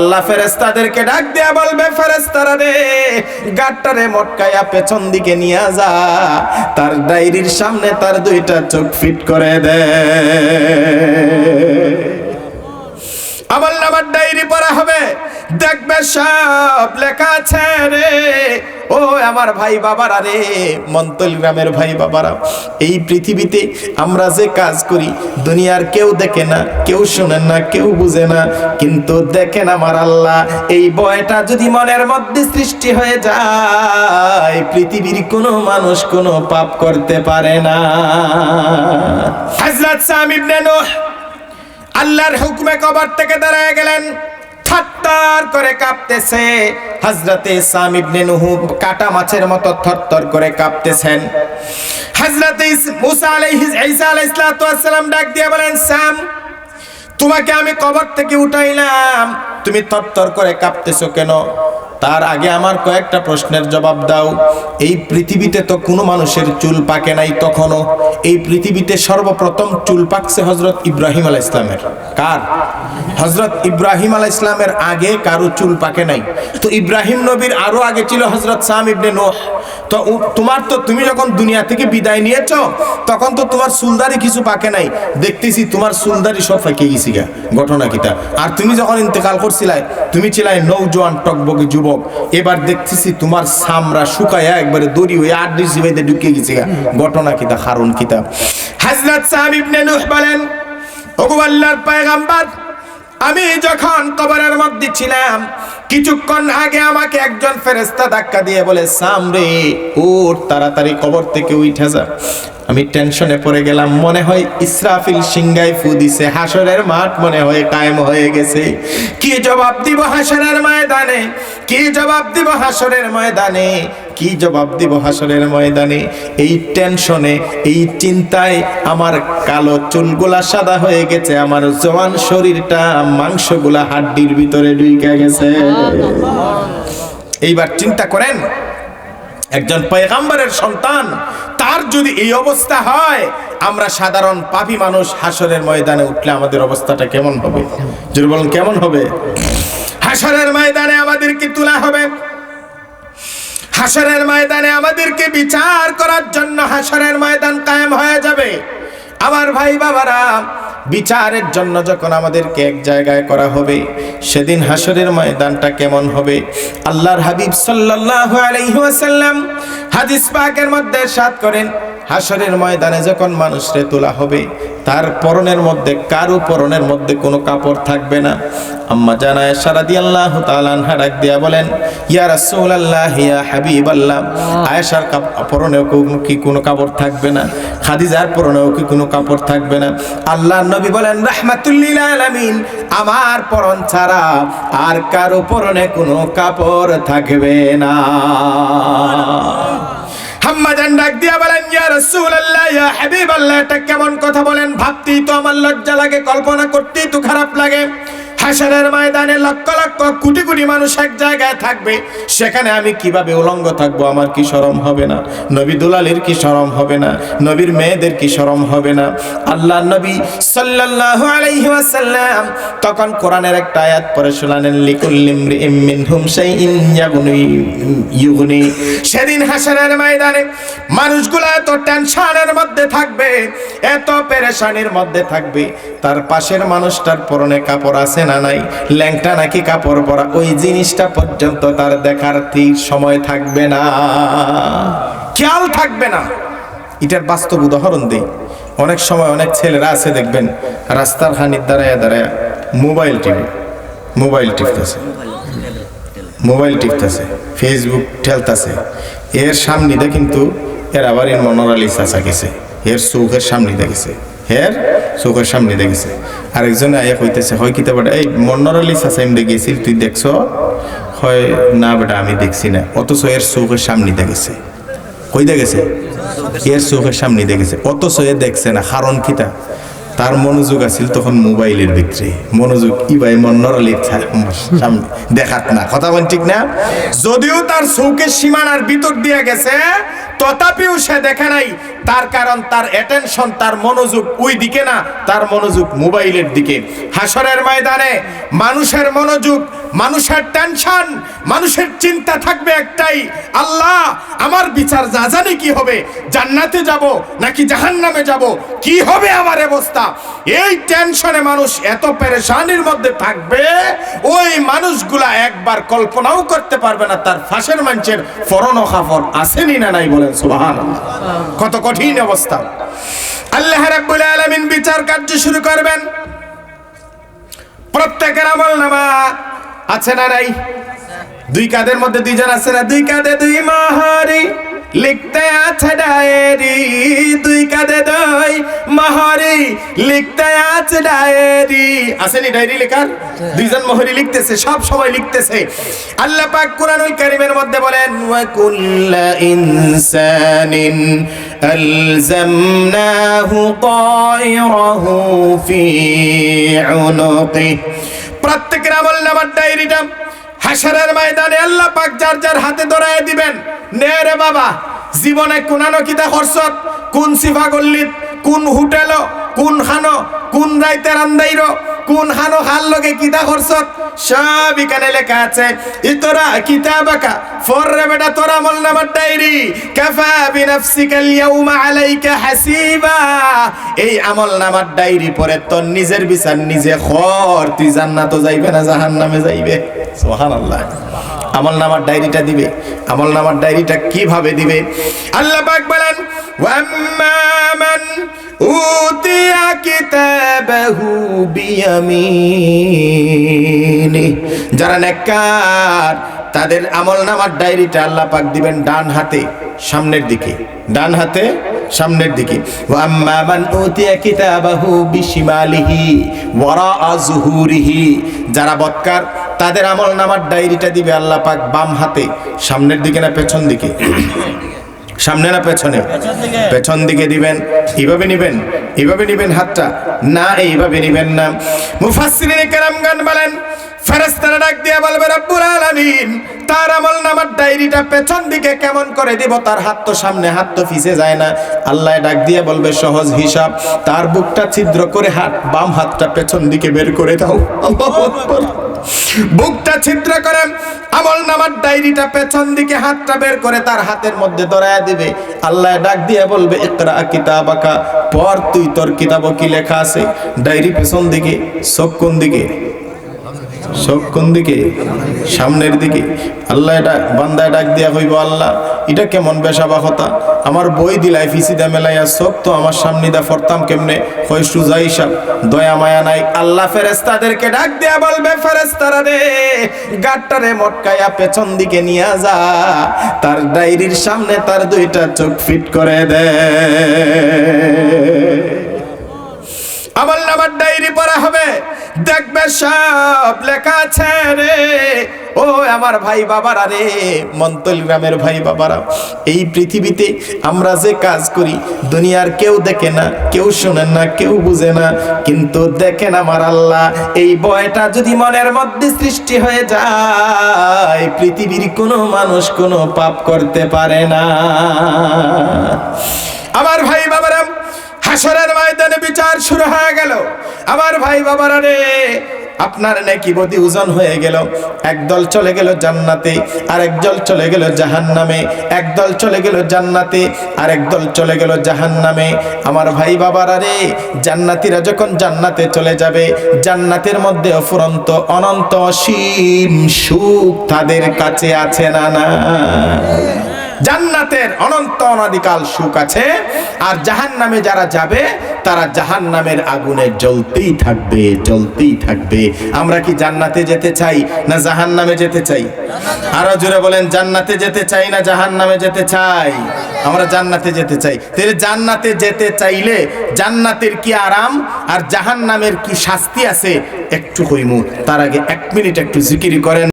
আল্লাহ ফেরেশতাদেরকে ডাক দিয়া বলবে, ফেরেশতারা রে, গাট্টারে মটকায়া পেছন দিকে নিয়ে যা, তার ডায়েরির সামনে তার দুইটা চোখ ফিট করে দে। আমলনামার ডায়েরি পড়া হবে, দেখবে সব লেখা আছে রে। ও আমার ভাই বাবারা রে, মন্তল গ্রামের ভাই বাবারা, এই পৃথিবীতে আমরা যে কাজ করি দুনিয়ার কেউ দেখে না, কেউ শোনে না, কেউ বুঝে না, কিন্তু দেখেন আমার আল্লাহ। এই ভয়টা যদি মনের মধ্যে সৃষ্টি হয়ে যায়, পৃথিবীর কোনো মানুষ কোনো পাপ করতে পারে না। হযরত সাম ইবনে নূহ আল্লাহর হুকুমে কবর থেকে দাঁড়ায় গেলেন, থরথর করে কাঁপতেছে। হযরতে সাম ইবনে নূহ কাটা মাছের মতো থরথর করে কাঁপতেছেন। হযরতে ঈসা আলাইহিস সালাম ডাক দিয়ে বলেন, সাম, তোমাকে আমি কবর থেকে উঠাইলাম, তুমি থরথর করে কাঁপতেছো কেন? তার আগে আমার কয়েকটা প্রশ্নের জবাব দাও। এই পৃথিবীতে তো কোনো মানুষের চুল পাকে নাই কখনো। এই পৃথিবীতে সর্বপ্রথম চুল পাকছে হযরত ইব্রাহিম আলাইহিস সালামের। কার? হযরত ইব্রাহিম আলাইহিস সালামের আগে কারো চুল পাকে নাই। তো ইব্রাহিম নবীর আরো আগে ছিল হযরত সাম ইবনে নূহ। তো তুমি যখন দুনিয়া থেকে বিদায় নিয়েছো, তখন তো তোমার চুলদারি কিছু পাকে নাই। দেখতেছি তোমার চুলদারি সব পাকে গেছে গা, ঘটনা কিটা? আর তুমি যখন ইন্তেকাল করছিলাই, তুমি ছিলাই নওজোয়ান টকবকে যুবক। এবার দেখতেছি তোমার সামরা শুকায়া একবারে দড়ি হয়ে আড্ডি জিবাইতে ঢুকে গেছে গা, ঘটনা কিটা? কারণ কিটা? হযরত সাম ইবনে নূহ বলেন, ওগো আল্লাহর পয়গম্বর, আমি যখন কবরের মধ্যে ছিলাম, কিছুক্ষণ আগে আমাকে একজন ফেরেশতা ধাক্কা দিয়ে বলে, সাম রে, উঠ, তাড়াতাড়ি কবর থেকে উঠে যা। আমি টেনশনে পড়ে গেলাম, মনে হয় ইসরাফিল সিংহায় ফু দিছে, হাসরের মাঠ মনে হয় কায়েম হয়ে গেছে। কি জবাব দিব হাসরের ময়দানে? কি জবাব দিব হাসরের ময়দানে? কি জবাব দিব হাসরের ময়দানে? এই টেনশনে, এই চিন্তায় আমার কালো চুলগুলা সাদা হয়ে গেছে, আমার জওয়ান শরীরটা মাংসগুলা হাড্ডির ভিতরে ঢুকে গেছে। এইবার চিন্তা করেন, একজন পয়গম্বরের সন্তান, তার যদি এই অবস্থা হয়, আমরা সাধারণ পাপী মানুষ হাসরের ময়দানে উঠলে আমাদের অবস্থাটা কেমন হবে? যদি বলেন কেমন হবে? হাসরের ময়দানে আমাদেরকে তোলা হবে, হাসরের ময়দানে আমাদেরকে বিচার করার জন্য হাসরের ময়দান কায়েম হয়ে যাবে। আমার ভাই বাবারা, বিচারের জন্য যখন আমাদেরকে এক জায়গায় করা হবে, সেদিন হাসরের ময়দানটা কেমন হবে? আল্লাহর হাবিব সাল্লাল্লাহু আলাইহি ওয়াসাল্লাম হাদিস পাকের মধ্যে ইরশাদ করেন, হাসরের ময়দানে যখন মানুষরে তোলা হবে, তার পরনের মধ্যে, কারো পরনের মধ্যে কোনো কাপড় থাকবে না। আম্মা জান আয়েশা রাদিয়াল্লাহু তাআলা আনহা ডাক দিয়া বলেন, ইয়া রাসূলুল্লাহ, ইয়া হাবিবাল্লাহ, আয়েশার পরনেও কি কোনো কাপড় থাকবে না? খাদিজার পরনেও কি কোনো কাপড় থাকবে না? আল্লাহর নবী বলেন, রাহমাতুল লিল আলামিন, আমার পরন ছাড়া আর কারো পরনে কোনো কাপড় থাকবে না। আম্মা জান ডাক দিয়া বলেন, ইয়া রাসূলুল্লাহ, ইয়া হাবিবাল্লাহ, এটা কেমন কথা বলেন? ভাবতেই তো আমার লজ্জা লাগে, কল্পনা করতেই তো খারাপ লাগে। হাসরের ময়দানে লক্ষ লক্ষ কোটি কোটি মানুষ এক জায়গায় থাকবে, সেখানে আমি কিভাবে উলঙ্গ থাকবো? আমার কি শরম হবে না? নবী দুলালের কি শরম হবে না? নবীর মেয়েদের কি শরম হবে না? আল্লাহর নবী সাল্লাল্লাহু আলাইহি ওয়াসাল্লাম তখন কোরআনের একটা আয়াত পড়ে শোনালেন, লিকুল্লি ইমরিইম মিনহুম শাইইন ইউগনি। সেদিন হাসরের ময়দানে মানুষগুলো এত টেনশনের মধ্যে থাকবে, এত পেরেশানির মধ্যে থাকবে, তার পাশের মানুষটার পরনে কাপড় আছে না নাই, ল্যাংটা নাকি কাপড় পরা, ওই জিনিসটা পর্যন্ত তার দেখার ঠিক সময় থাকবে না, খেয়াল থাকবে না। এটার বাস্তব উদাহরণ দেই। অনেক সময় অনেক ছেলেরা আছে, দেখবেন রাস্তার খানির দাঁড়ায় দাঁড়ায় মোবাইল টিপতেছে, ফেসবুক ঠেলতেছে। এর সামনে কিন্তু এর আবার এর মনোর আলী চাচা গেছে, এর চৌকের সামনে দেখেছে, চোখের সামনে দেখেছে। আরেকজন আয়া কইতেছে, হয় কিতা বেটা, এই মনোর আলী চাচা এমনি গেছিল, তুই দেখছ? হয় না বেটা, আমি দেখছি না। অথচ এর চোখের সামনে দেখেছে। কই দেখেছে? এর চোখের সামনে দেখেছে, অথচ এ দেখছে না। কারণ কিতা? তার মনোযোগ আছিল তখন মোবাইলের ভিতরে, মনোযোগ ইবাই মন্নরলি সামনে দেখাত না, কথা বল ঠিক না? যদিও তার চৌকের সীমানার ভিতর দিয়ে গেছে, তথাপিও সে দেখে নাই। তার কারণ তার অ্যাটেনশন, তার মনোযোগ ওই দিকে না, তার মনোযোগ মোবাইলের দিকে। হাসরের ময়দানে মানুষের মনোযোগ, মানুষের টেনশন, মানুষের চিন্তা থাকবে একটাই, আল্লাহ আমার বিচার যা জানি কি হবে, জান্নাতে যাব নাকি জাহান্নামে যাব, কি হবে আমার অবস্থা। এই টেনশনে মানুষ এত পেরেশানির মধ্যে থাকবে, ওই মানুষগুলা একবার কল্পনাও করতে পারবে না তার ফাঁসের মানুষের ফরন ও খাফর আসেনি না নাই, বলেন সুবহানাল্লাহ। কত কঠিন অবস্থা। আল্লাহ রাব্বুল আলামিন বিচার কার্য শুরু করবেন। প্রত্যেকের আমলনামা আছে না নাই? দুই কাঁধের মধ্যে দুইজন আছে না? দুই কাঁধে দুই মাহারি লিখতে আছে ডায়েরি, দুই কাঁধে দুই মাহারি লিখতে আছে ডায়েরি। আসেনি ডায়েরি লেখার? দুইজন মোহরি লিখতেছে, সব সময় লিখতেছে। আল্লাহ পাক কুরআনুল কারীমের মধ্যে বলেন, ওয়া কুল্লা ইনসানিন আলজামনাহু তায়রাহু ফি উনুকি। প্রত্যেকের আমলনামার ডায়েরিটা হাসরের ময়দানে আল্লাহ পাক যার যার হাতে ধরায় দিবেন। নে রে বাবা, জীবনে কোনানো কিতা খরচত, কোন সিফা গল্লিত, কোন হোটেল, কোন খানো, কোন রাইতে রান্দাইরো, কোন খানো খাল লগে কিতা খরচত, সব এখানে লেখা আছে। ইতরা কিতাবাকা, ফররে বেটা তোর আমলনামার ডায়েরি, কাফা বিনাফসিকাল ইয়াউমা আলাইকা হাসিবা। এই আমলনামার ডায়েরি পড়ে তোর নিজের বিচার নিজে কর, তুই জান্নাতে যাইবে না জাহান্নামে যাইবে। সুবহানাল্লাহ। আমলনামার ডায়েরিটা দিবে। আমলনামার ডায়েরিটা কিভাবে দিবে? আল্লাহ পাক বলেন, ওয়া আম্মা মান উতিয়া কিতাবাহু বিয়ামিনি। যারা নেককার তাদের আমলনামার ডায়েরিটা আল্লাহ পাক দিবেন ডান হাতে সামনের দিকে, ডান হাতে সামনের দিকে। ওয়া আম্মা মান উতিয়া কিতাবাহু বিশিমালিহি ওয়ারাআ যুহুরিহি। যারা বদকার তাদের আমলনামার ডায়েরিটা দিবে আল্লাহ পাক বাম হাতে সামনের দিকে না পেছন দিকে? সামনে না পেছনে? পেছন দিকে দিবেন। এইভাবে নিবেন, এইভাবে নিবেন হাতটা না, এইভাবে নিবেন না। মুফাসসিরিনে কেরামগণ বলেন, ফেরেশতারা ডাক দিয়ে বলবে, রব্বুল আলামিন তার আমলনামার ডায়েরিটা পেছন দিকে কেমন করে দিব? তার হাত তো সামনে, হাত তো পিছে যায় না। আল্লাহ ডাক দিয়ে বলবে, সহজ হিসাব, তার বুকটা ছিদ্র করে হাত, বাম হাতটা পেছন দিকে বের করে দাও। আল্লাহু আকবার। বুকটা ছিদ্র করে আমলনামার ডায়েরিটা পেছন দিকে হাতটা বের করে তার হাতের মধ্যে ধরায়া দিবে। আল্লাহ ডাক দিয়ে বলবে, ইকরা কিতাবাকা, পড় তুই তোর কিতাবে কি লেখা আছে। ডায়েরি পেছন দিকে, চোখ কোন দিকে? চোখ কোন দিকে? সামনের দিকে। আল্লাহ বান্দায় ডাক দিয়া কইব, আল্লাহ এটা কেমন বেশাবা কথা, আমার বই দিলাই ফিসিদা মেলাইয়া, চোখ তো আমার সামনে দা ফরতাম কেমনে, কই সুজা হিসাব, দয়া মায়া নাই। আল্লাহ ফেরেশতাদেরকে ডাক দিয়া বলবে, ফেরেশতারা রে গাটটারে মটকায়া পেছন দিকে নিয়ে যা, তার ডায়েরির সামনে তার দুইটা চোখ ফিট করে দে। আমলনামার ডায়েরি পড়া হবে, দেখবে সব লেখা আছে রে। ও আমার ভাই বাবারা রে, মন্তল গ্রামের ভাই বাবারা, এই পৃথিবীতে আমরা যে কাজ করি দুনিয়ার কেউ দেখে না, কেউ শোনে না, কেউ বুঝে না, কিন্তু দেখেন আমার আল্লাহ। এই ভয়টা যদি মনের মধ্যে সৃষ্টি হয়ে যায়, পৃথিবীর কোনো মানুষ কোনো পাপ করতে পারে না। আমার ভাই বাবারা, হাসরের ময়দানে বিচার শুরু হয়ে গেল। আমার ভাই বাবারা রে, আপনার নেকি বদি ওজন হয়ে গেল। একদল চলে গেল জান্নাতে, আরেক দল চলে গেল জাহান্নামে। একদল চলে গেল জান্নাতে, আরেক দল চলে গেল জাহান্নামে। আমার ভাই বাবারা রে, জান্নাতীরা যখন জান্নাতে চলে যাবে, জান্নাতের মধ্যে অফুরন্ত অনন্ত অসীম সুখ তাদের কাছে আছে না? না, জান্নাতের অনন্ত অনাদিকাল সুখ আছে। আর জাহান্নামে যারা যাবে তারা জাহান্নামের আগুনে জ্বলতেই থাকবে, জ্বলতেই থাকবে। আমরা কি জান্নাতে যেতে চাই না জাহান্নামে যেতে চাই? আরো জোরে বলেন, জান্নাতে যেতে চাই না জাহান্নামে যেতে চাই? আমরা জান্নাতে যেতে চাই। তাহলে জান্নাতে যেতে চাইলে জান্নাতের কি আরাম আর জাহান্নামের কি শাস্তি আছে একটু কইমু। তার আগে 1 মিনিট একটু জিকির করেন।